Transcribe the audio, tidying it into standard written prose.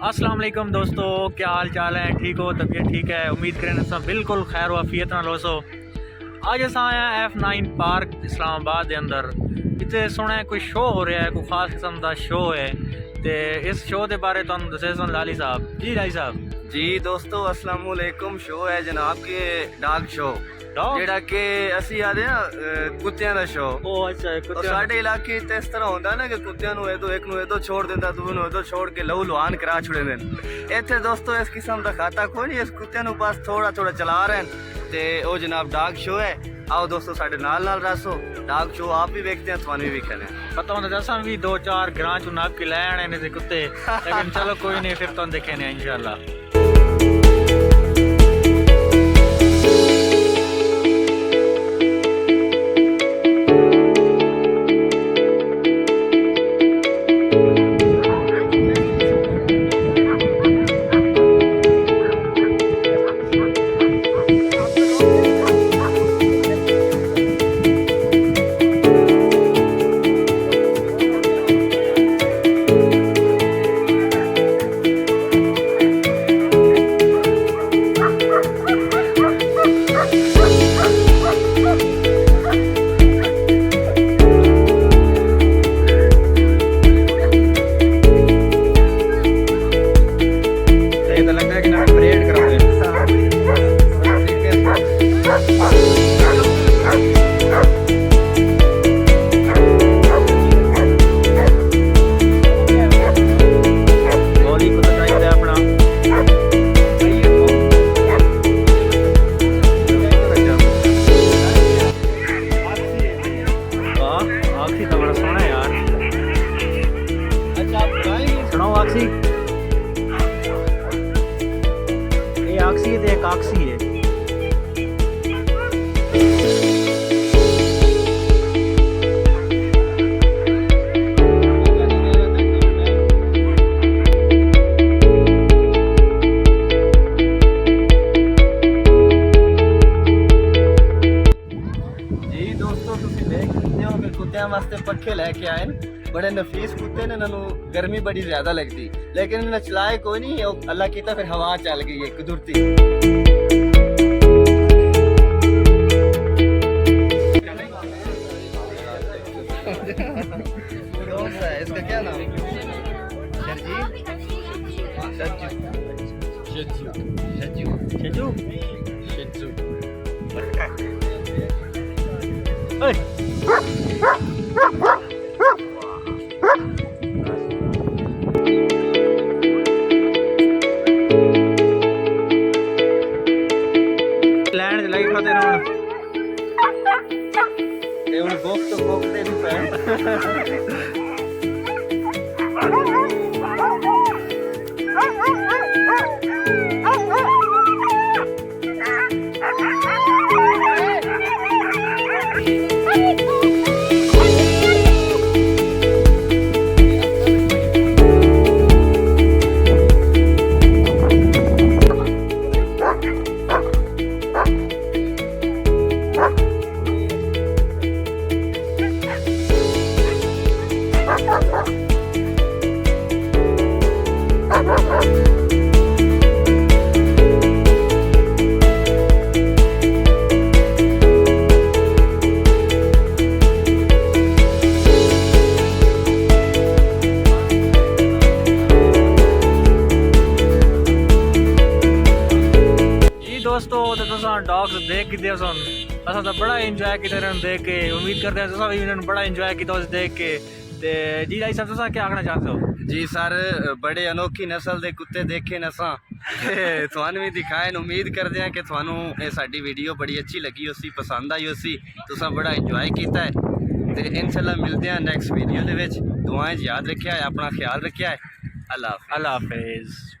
अस्सलाम वालेकुम दोस्तों, क्या हाल चाल है? ठीक हो? तबीयत ठीक है? उम्मीद करें सब बिल्कुल खैर वाफियत नाल होसो। अज अस आए हैं F9 पार्क इस्लामाबाद के अंदर। इतने सुने कोई शो हो रहा है, कोई खास किस्म का शो है। तो इस शो के बारे तुहानू दसे सन लाली साहब। जी लाली साहब। जी दोस्तों, अस्सलाम वालेकुम। शो है जनाब के डॉग शो, जेड़ा कि असी आदे ना कुत्तियां दा शो। अच्छा, साडे इलाके इस तरह होंदा ना कि कुत्तियां नू एक नू एदो छोड़ देंदा, दूए नू एदो छोड़ के लहू लुहान करा छुड़े देन। इत्थे दोस्तों इस किस्म दा खाता कोई नहीं, इस कुत्तियां नू बस थोड़ा थोड़ा चला रहे हैं। ते ओ जनाब डॉग शो है। आओ दोस्तों साडे नाल नाल रसो डॉग शो, आप भी देखते हैं, थानू भी विखने। पता होंदा दसा भी 2-4 ग्रां चू नाप के लै आने ने कुत्ते, लेकिन चलो कोई नहीं, फिर तुम देखे ने इंशाल्लाह। आक्सी है, एक आक्सी है। जी दोस्तों, तुसीं देख सकते हो कि कुत्तियां वास्ते पक्खे लेके आए न। बड़े नफीस कुत्ते ने, इन्हों गर्मी बड़ी ज्यादा लगती, लेकिन इन्हें चलाए कोई नहीं। अल्लाह कीता फिर हवा चल गई है कुदरती। कौन सा है, इसका क्या नाम है? लैंड चलाई खाते ना हुण भुख तो भुखते भी पे। दोस्तों तो डॉग्स देख के असा तो बड़ा इंजॉय किया देख के। उम्मीद करते हैं तुसा भी इन्होंने बड़ा इंजॉय किया उस देख के। ते जी भाई साहब तुसा क्या आखना चाहते हो? जी सर, बड़े अनोखी नस्ल के कुत्ते देखे न असा, थानू भी दिखाए। उम्मीद करते हैं कि थानू ये साडी वीडियो बड़ी अच्छी लगी उसी, पसंद आई उसी, तुसा बड़ा इंजॉय किया है। तो इंशाल्लाह मिलते हैं नेक्स्ट वीडियो के। दुआएं याद रखिया है, अपना ख्याल रखिया है। अल्लाह हाफिज़।